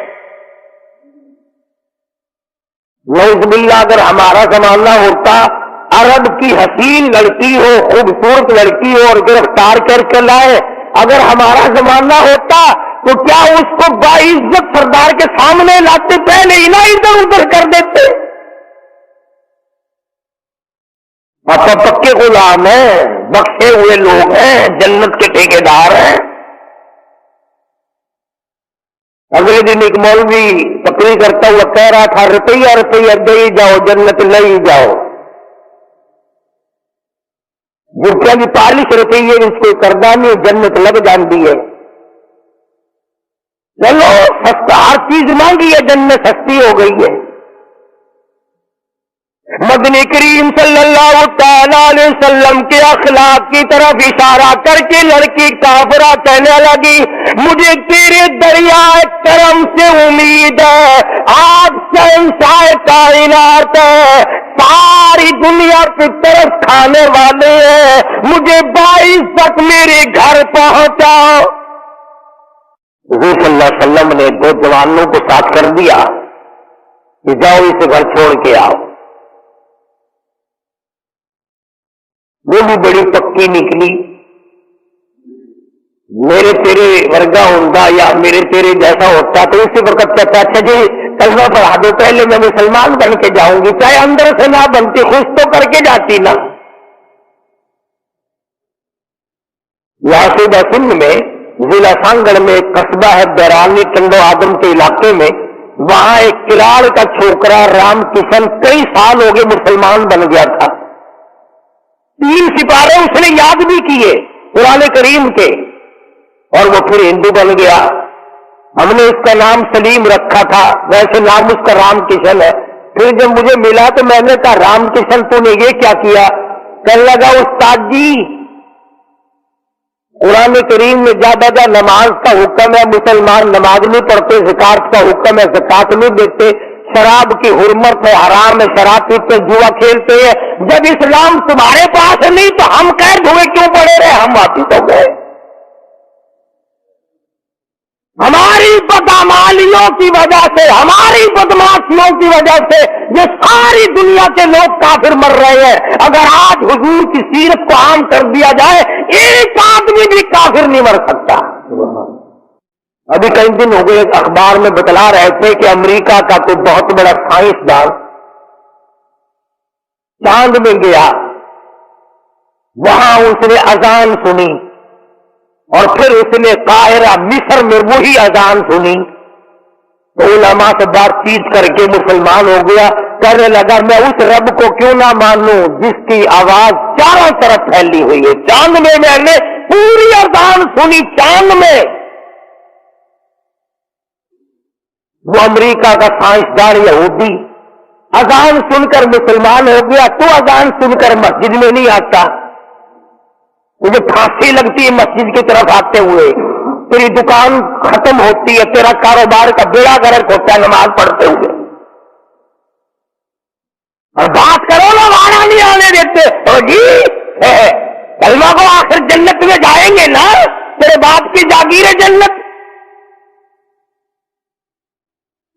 نعوذ باللہ اگر ہمارا زمانہ ہوتا، عرب کی حسین لڑکی ہو، خوبصورت لڑکی ہو اور گرفتار کر کے لائے، اگر ہمارا زمانہ ہوتا تو کیا اس کو باعزت سردار کے سامنے لاتے، پہلے ہی نہ ادھر ادھر کر دیتے؟ آپ پکے غلام ہیں، بخشے ہوئے لوگ ہیں، جنت کے ٹھیکیدار ہیں۔ اگلے دن ایک مولوی تقریر کرتا ہوا کہہ رہا تھا روپیہ روپیہ دے جاؤ جنت لے جاؤ، روپیہ کی 40 روپیے اس کو کردہ نہیں جنت لگ جاتی ہے۔ چلو سستا ہر چیز مانگی ہے، جنت سستی ہو گئی ہے۔ مدنی کریم صلی اللہ تعالی علیہ وسلم کے اخلاق کی طرف اشارہ کر کے لڑکی کافرہ کہنے لگی مجھے تیرے دریائے کرم سے امید ہے، آپ شہنشاہ کائنات ہے، ساری دنیا پہ طرف کھانے والے ہیں، مجھے 22 تک میرے گھر پہنچاؤ۔ حضور صلی اللہ علیہ وسلم نے 2 جوانوں کو ساتھ کر دیا کہ جاؤ اسے گھر چھوڑ کے آؤ۔ وہ بھی بڑی پکی نکلی، میرے تیرے ورگا ہوتا یا میرے تیرے جیسا ہوتا تو اسی وقت کہتا اچھا جی کلمہ پڑھا دو پہلے میں مسلمان بن کے جاؤں گی، چاہے اندر سے نہ بنتی خوش تو کر کے جاتی نا۔ یاسودہ سندھ میں ضلع سانگڑ میں ایک قصبہ ہے بیرانی ٹنڈو آدم کے علاقے میں، وہاں ایک کراڑ کا چھوکرا رام کشن کئی سال ہو گئے مسلمان بن گیا تھا، 3 سپارے اس نے یاد بھی کیے قرآن کریم کے، اور وہ پھر ہندو بن گیا۔ ہم نے اس کا نام سلیم رکھا تھا، ویسے نام اس کا رام کشن ہے۔ پھر جب مجھے ملا تو میں نے کہا رام کشن تو نے یہ کیا کیا؟ کہنے لگا استاد جی قرآن کریم میں جا بجا نماز کا حکم ہے، مسلمان نماز نہیں پڑھتے، زکات کا حکم ہے زکات نہیں دیتے، شراب کی حرمت ہے حرام ہے، شراب پیتے جوا کھیلتے ہیں۔ جب اسلام تمہارے پاس نہیں تو ہم قید ہوئے کیوں پڑے رہے؟ ہم واپس ہو گئے۔ ہماری بدعمالیوں کی وجہ سے، ہماری بدماشیوں کی وجہ سے یہ ساری دنیا کے لوگ کافر مر رہے ہیں۔ اگر آج حضور کی سیرت کو عام کر دیا جائے ایک آدمی بھی کافر نہیں مر سکتا۔ ابھی کئی دن ہو گئے ایک اخبار میں بتلا رہے تھے کہ امریکہ کا کوئی بہت بڑا سائنسدان چاند میں گیا، وہاں اس نے اذان سنی اور پھر اس نے قاہرہ مصر میں وہی اذان سنی تو علماء سے بات چیت کر کے مسلمان ہو گیا۔ کہنے لگا میں اس رب کو کیوں نہ مانوں جس کی آواز چاروں طرف پھیلی ہوئی ہے۔ چاند میں میں نے پوری اذان سنی، چاند میں۔ وہ امریکہ کا سائنسدان یہودی اذان سن کر مسلمان ہو گیا، تو اذان سن کر مسجد میں نہیں آتا؟ مجھے پھانسی لگتی ہے مسجد کی طرف آتے ہوئے، تیری دکان ختم ہوتی ہے، تیرا کاروبار کا بیڑا گرک ہوتا ہے نماز پڑھتے ہوئے، اور بات کرو نا وہاں نہیں آنے دیتے۔ اور جی کلمہ کو آخر جنت میں جائیں گے نا، تیرے باپ کی جاگیر ہے جنت۔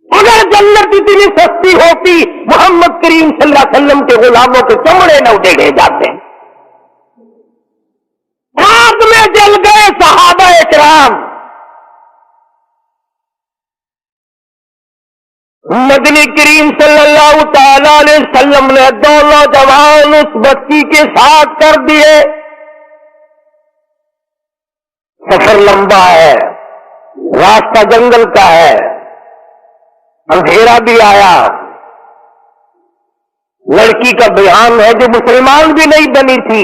اگر جنت اتنی سستی ہوتی محمد کریم صلی اللہ علیہ وسلم کے غلاموں کے چمڑے نہ اٹھے جاتے، آگ میں جل گئے صحابہ اکرام۔ مدنی کریم صلی اللہ تعالی علیہ وسلم نے 2 نوجوان اس بچی کے ساتھ کر دیے۔ سفر لمبا ہے، راستہ جنگل کا ہے، اندھیرا بھی آیا، لڑکی کا بیان ہے جو مسلمان بھی نہیں بنی تھی،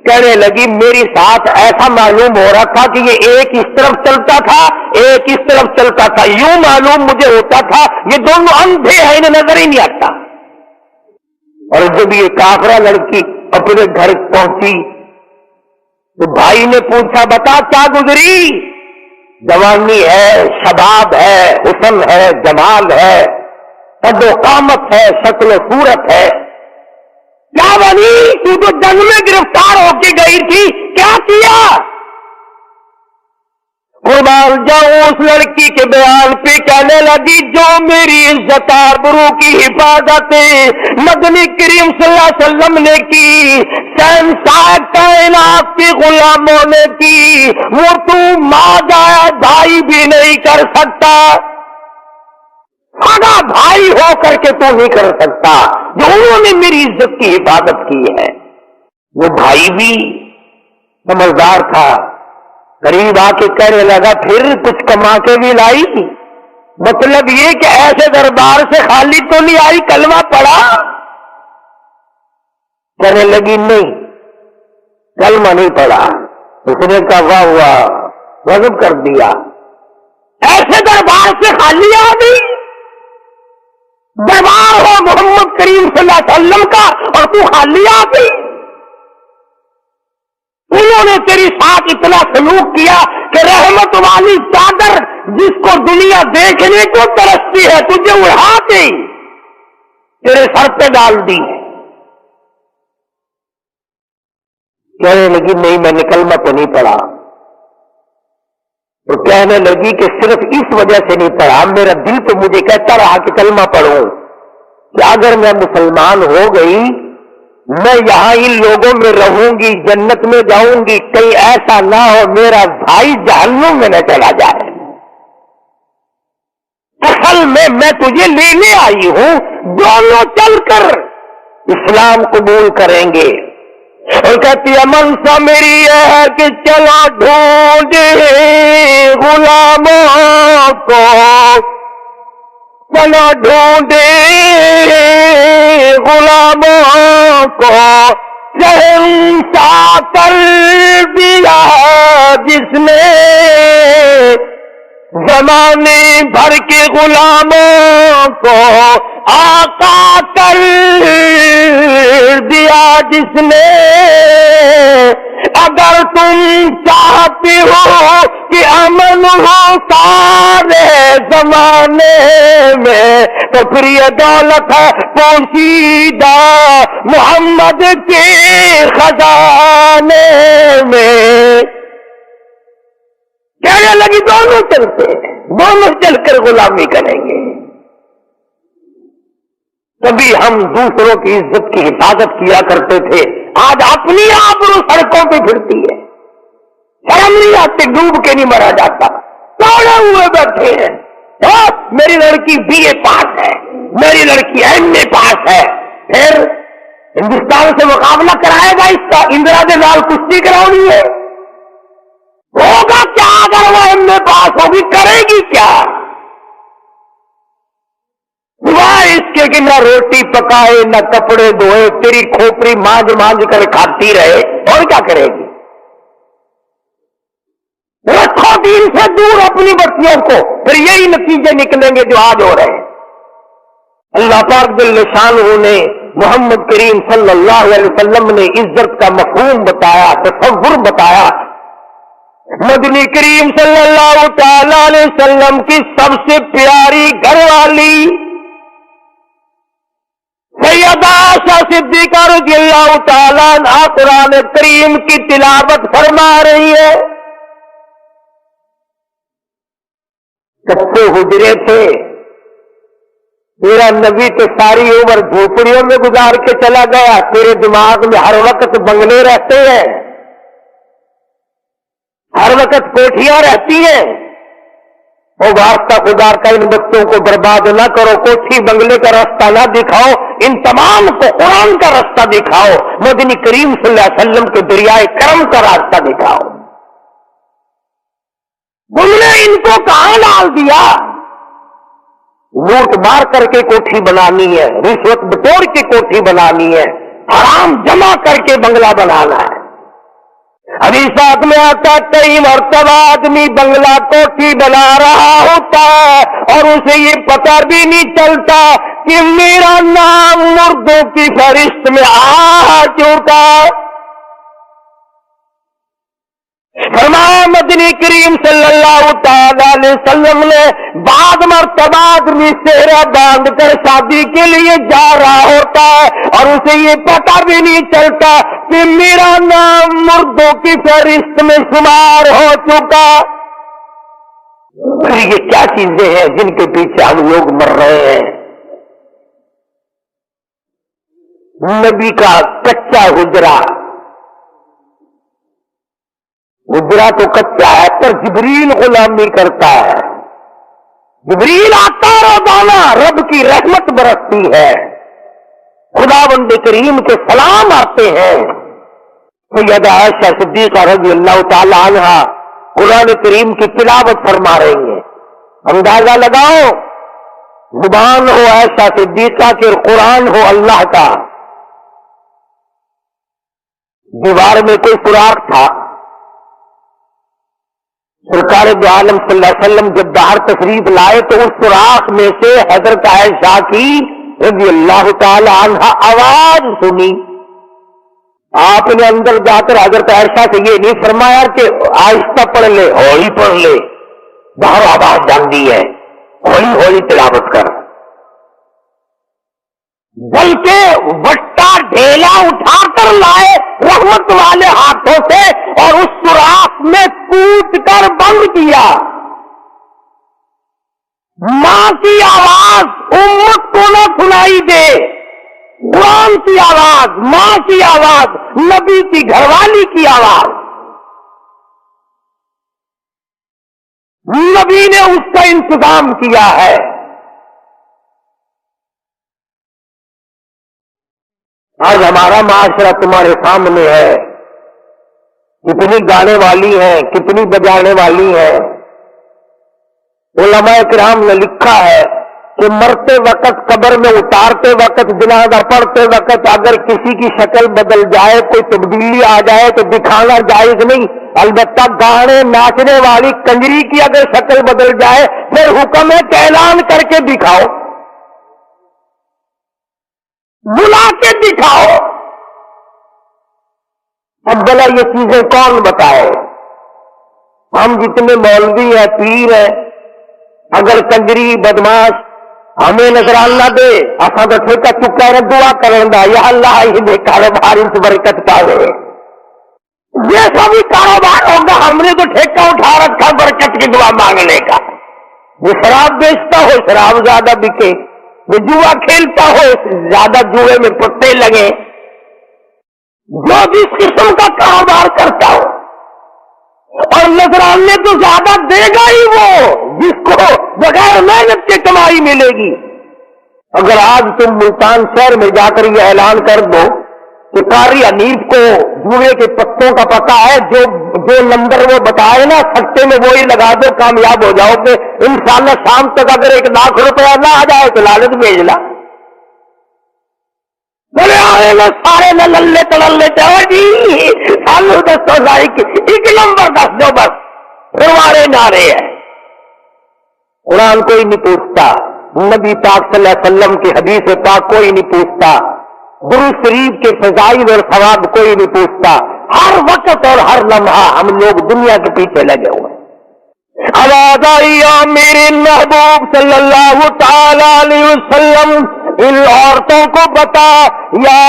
کہنے لگی میری ساتھ ایسا معلوم ہو رہا تھا کہ یہ ایک اس طرف چلتا تھا ایک اس طرف چلتا تھا، یوں معلوم مجھے ہوتا تھا یہ دونوں اندھے ہیں، انہیں نظر ہی نہیں آتا۔ اور جب یہ کافرہ لڑکی اپنے گھر پہنچی تو بھائی نے پوچھا بتا کیا گزری؟ جوانی ہے، شباب ہے، حسن ہے، جمال ہے، قد و قامت ہے، شکل و صورت ہے، کیا بنی؟ تو جنگ میں گرفتار ہو کے گئی تھی، کیا کیا؟ قربان جاؤں اس لڑکی کے بیان پہ کہنے لگی جو میری عزت آبرو کی حفاظت مدنی کریم صلی اللہ علیہ وسلم نے کی، شہنشاہ کائنات کے غلاموں نے کی، وہ تو ماں جائے بھائی بھی نہیں کر سکتا، سگا بھائی ہو کر کے تو نہیں کر سکتا، جو انہوں نے میری عزت کی حفاظت کی ہے۔ وہ بھائی بھی سمجھدار تھا، قریب آ کے کہنے لگا پھر کچھ کما کے بھی لائی؟ مطلب یہ کہ ایسے دربار سے خالی تو نہیں آئی، کلمہ پڑھا؟ کہنے لگی نہیں کلمہ نہیں پڑھا۔ اس نے کہا واہ واہ، غضب کر دیا، ایسے دربار سے خالی آ گئی؟ دربار ہو محمد کریم صلی اللہ علیہ وسلم کا اور تو خالی آ گئی؟ انہوں نے تیری ساتھ اتنا سلوک کیا کہ رحمت والی چادر جس کو دنیا دیکھنے کو ترستی ہے تجھے اڑا کے تیرے سر پہ ڈال دی۔ کہنے لگی نہیں میں نے کلمہ تو نہیں پڑھا، اور کہنے لگی کہ صرف اس وجہ سے نہیں پڑھا، میرا دل تو مجھے کہتا رہا کہ کلمہ پڑھوں، کہ اگر میں مسلمان ہو گئی میں یہاں ان لوگوں میں رہوں گی، جنت میں جاؤں گی، کہیں ایسا نہ ہو میرا بھائی جہنم میں نہ چلا جائے۔ اصل میں تجھے لینے آئی ہوں، دونوں چل کر اسلام قبول کریں گے۔ اور کہتی ہے منصا میری یہ ہے کہ چلو ڈھونڈے غلاموں کو، چلو ڈھونڈے غلاموں کو، شہنشاہ کر دیا جس نے زمانے بھر کے غلاموں کو، آقا کر دیا جس نے۔ اگر تم چاہتے ہو کہ امن ہو سارے زمانے میں، تو پھر یہ دولت ہے پوشیدہ محمد کے خزانے میں۔ کہنے لگی دونوں چلتے ہیں، دونوں چل کر غلامی کریں گے، کبھی ہم دوسروں کی عزت کی حفاظت کیا کرتے تھے، آج اپنی آبرو سڑکوں پہ پھرتی ہے، شرم نہیں آتی، ڈوب کے نہیں مرا جاتا، توڑے ہوئے بیٹھے ہیں۔ میری لڑکی BA پاس ہے، میری لڑکی MA پاس ہے، پھر ہندوستان سے مقابلہ کرائے گا اس کا، اندرا کے نال کشتی کرانی ہے، ہوگا کیا اگر وہ MA پاس ہوگی، کرے گی کیا؟ اس کے کہ نہ روٹی پکائے نہ کپڑے دھوئے، تیری کھوپڑی مانج مانج کر کھاتی رہے، اور کیا کرے گی؟ رکھو دین سے دور اپنی بچیوں کو، پھر یہی نتیجے نکلیں گے جو آج ہو رہے ہیں۔ اللہ پاک جل شانہ نے محمد کریم صلی اللہ علیہ وسلم نے عزت کا مفہوم بتایا، تصور بتایا۔ مدنی کریم صلی اللہ تعالی علیہ وسلم کی سب سے پیاری گھر والی سیدہ عائشہ صدیقہ رضی اللہ تعالیٰ عنہا قرآن کریم کی تلاوت فرما رہی ہے۔ کچے حجرے تھے، میرا نبی تو ساری عمر جھوپڑیوں میں گزار کے چلا گیا، تیرے دماغ میں ہر وقت بنگلے رہتے ہیں، ہر وقت کوٹھیاں رہتی ہیں۔ وہ واسطہ خدا کا ان بچوں کو برباد نہ کرو، کوٹھی بنگلے کا راستہ نہ دکھاؤ، ان تمام کو قرآن کا راستہ دکھاؤ، مدنی کریم صلی اللہ علیہ وسلم کے دریائے کرم کا راستہ دکھاؤ۔ تم نے ان کو کہاں ڈال دیا؟ لوٹ مار کر کے کوٹھی بنانی ہے، رشوت بٹور کے کوٹھی بنانی ہے، حرام جمع کر کے بنگلہ بنانا ہے۔ حدیثات میں آتا کئی مرتبہ آدمی بنگلہ کوٹھی بنا رہا ہوتا ہے اور اسے یہ پتہ بھی نہیں چلتا کہ میرا نام مردوں کی فہرست میں آ چکا۔ فرمایا مدنی کریم صلی اللہ تعالی علیہ وسلم نے بعد مرتبہ آدمی سہرا باندھ کر شادی کے لیے جا رہا ہوتا ہے اور اسے یہ پتہ بھی نہیں چلتا کہ میرا نام مردوں کی فہرست میں شمار ہو چکا۔ یہ کیا چیزیں ہیں جن کے پیچھے ہم لوگ مر رہے ہیں؟ نبی کا کچا حجرا تو کچا ہے، پر جبریل غلامی کرتا ہے، جبریل آتا روزانہ، رب کی رحمت برستی ہے، خداوند کریم کے سلام آتے ہیں۔ سیدہ عائشہ صدیقہ رضی اللہ تعالی عنہا قرآن کریم کی تلاوت فرما رہی ہیں۔ اندازہ لگاؤ، زبان ہو عائشہ صدیقہ کے، قرآن ہو اللہ کا، دیوار میں کوئی سوراخ تھا۔ سرکار دو عالم صلی اللہ علیہ وسلم جب باہر تشریف لائے تو اس سوراخ میں سے حضرت عائشہ کی رضی اللہ تعالی عنہا آواز سنی۔ آپ نے اندر جا کر حضرت عائشہ سے یہ نہیں فرمایا کہ آہستہ پڑھ لے، ہولی پڑھ لے، باہر آواز جاندی ہے، ہولی ہولی تلاوت کر، بلکہ وٹا ڈھیلا اٹھا کر لائے رحمت والے ہاتھوں سے اور اس سوراخ میں کوٹ کر بند کیا۔ ماں کی آواز امت کو نہ سنائی دے، قرآن کی آواز، ماں کی آواز، نبی کی گھر والی کی آواز، نبی نے اس کا انتظام کیا ہے۔ آج ہمارا معاشرہ تمہارے سامنے ہے، کتنی گانے والی ہیں، کتنی بجانے والی ہیں۔ علماء کرام نے لکھا ہے کہ مرتے وقت، قبر میں اتارتے وقت، جنازہ پڑھتے وقت اگر کسی کی شکل بدل جائے، کوئی تبدیلی آ جائے تو دکھانا جائز نہیں، البتہ گانے ناچنے والی کنجری کی اگر شکل بدل جائے پھر حکم ہے کہ اعلان کر کے دکھاؤ، بلا کے دکھاؤ۔ اب بلا یہ چیزیں کون بتائے؟ ہم جتنے مولوی ہیں، پیر ہیں، اگر کنجری بدماش ہمیں نظران نہ دے، اصا تو ٹھیکہ چکا ہے، دعا کریں گا یا اللہ یہ کاروبار اس برکت پاوے، جیسا بھی کاروبار ہوگا ہم نے تو ٹھیکہ اٹھا رکھا برکت کی دعا مانگنے کا۔ وہ شراب بیچتا ہو شراب زیادہ بکے، وہ جوا کھیلتا ہو زیادہ جوئے میں پتے لگے، جو جس قسم کا کاروبار کرتا ہو، اور نذرانے تو زیادہ دے گا ہی وہ جس کو بغیر محنت کے کمائی ملے گی۔ اگر آج تم ملتان شہر میں جا کر یہ اعلان کر دو کہ قاری حنیف کو جوئے کے پتوں کا پتہ ہے، جو نمبر وہ بتائے نا سکتے میں وہی لگا دو، کامیاب ہو جاؤ گے انشاءاللہ۔ شام تک اگر 1 لاکھ روپیہ نہ آ جائے تو لالچ بھیج لا، بولے آئے نا سارے نہ للے تڑلے چاہو جی سالو دستو لائک 1 نمبر دس دو بس، پروارے نعرے ہیں۔ قرآن کوئی نہیں پوچھتا، نبی پاک صلی اللہ علیہ وسلم کی حدیث پاک کوئی نہیں پوچھتا، درود شریف کے فضائل اور ثواب کوئی نہیں پوچھتا۔ ہر وقت اور ہر لمحہ ہم لوگ دنیا کے پیچھے لگے ہوئے۔ آواز آئی میرے محبوب صلی اللہ تعالی علیہ وسلم ان عورتوں کو بتا، یا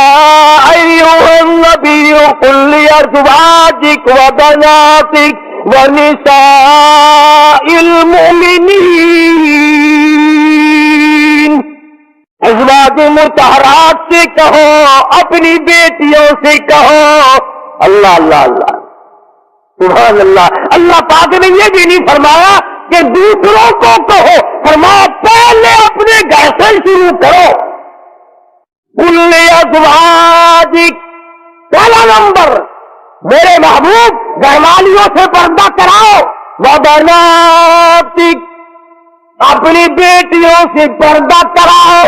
ایھا النبی قل لازواجک وبناتک ونساء المؤمنین، ازواج مطہرات سے کہو، اپنی بیٹیوں سے کہو۔ اللہ اللہ اللہ، سبحان اللہ۔ اللہ پاک نے یہ بھی نہیں فرمایا کہ دوسروں کو کہو، فرمایا پہلے اپنے گھر سے شروع کرو۔ قل ازواجک، پہلا نمبر میرے محبوب گھر والیوں سے پردہ کراؤ، وبناتک، اپنی بیٹیوں سے پردہ کراؤ۔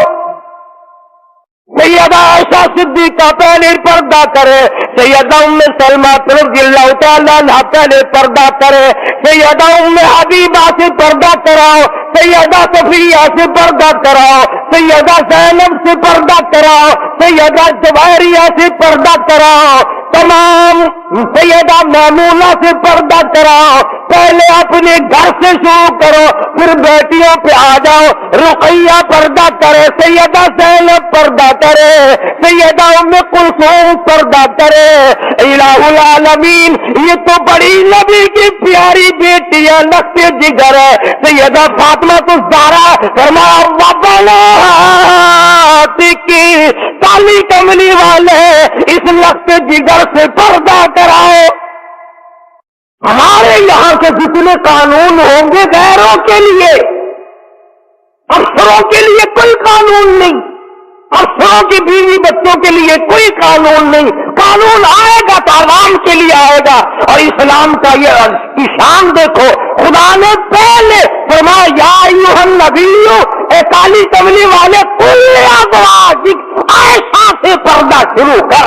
سیدہ عائشہ صدیقہ پہلے پردہ کرے، سیدہ ام سلمہ رضی اللہ تعالیٰ عنہا پہلے پردہ کرے، سیدہ ام حبیبہ سے پردہ کراؤ، سیدہ صفیہ سے پردہ کراؤ، سیدہ زینب سے پردہ کراؤ، سیدہ جویریہ سے پردہ کراؤ، تمام سیدہ میمونہ سے پردہ کراؤ۔ پہلے اپنے گھر سے شروع کرو، پھر بیٹیوں پہ آ جاؤ۔ رقیہ پردہ کرے، سیدہ زینب پردہ کرے، سیدہ ام کلثوم پردہ کرے۔ الہ العالمین، یہ تو بڑی نبی کی پیاری بیٹی ہے، لخت جگر ہے، سیدہ فاطمہ الزہرا۔ فرمایا کی کالی کملی والے اس لخت جگر سے پردہ کراؤ۔ ہمارے یہاں کے جتنے قانون ہوں گے غیروں کے لیے، افسروں کے لیے کوئی قانون نہیں، افسروں کی بیوی بچوں کے لیے کوئی قانون نہیں۔ قانون آئے گا تو عوام کے لیے آئے گا۔ اور اسلام کا یہ شان دیکھو، خدا نے پہلے فرمایا یا ایھا النبی، اے کالی کملی والے، قل لازواجک، عائشہ سے پردہ شروع کر،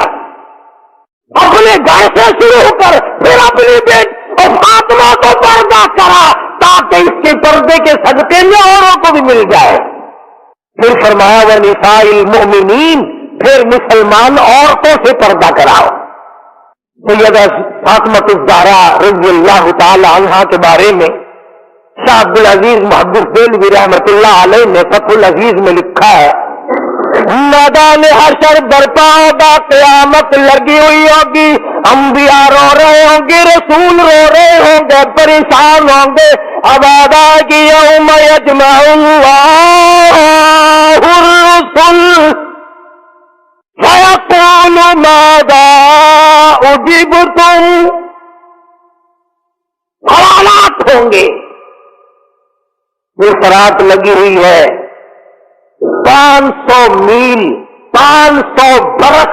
اپنے گھر سے شروع کر، پھر اپنی بیٹی اور فاطمہ کو پردہ کرا، تاکہ اس کے پردے کے صدقے میں اوروں کو بھی مل جائے۔ پھر فرمایا ونساء المؤمنین، پھر مسلمان عورتوں سے پردہ کراؤ۔ سیدہ فاطمہ الزہرا رضی اللہ تعالی عنہا کے بارے میں شاہ عبدالعزیز محدث دہلوی رحمۃ اللہ علیہ نے فتح العزیز میں لکھا ہے، میدان حشر برپا ہوگا، قیامت لگی ہوئی ہوگی، انبیاء رو رہے ہوں گے، رسول رو رہے ہوں گے، پریشان ہوں گے۔ آواز آئے گی یوم یجمع اللہ الرسل فیقول ماذا اجبتم، سوالات ہوں گے۔ یہ صراط لگی ہوئی ہے 500 میل، 500 برس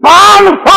500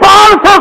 500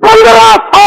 1500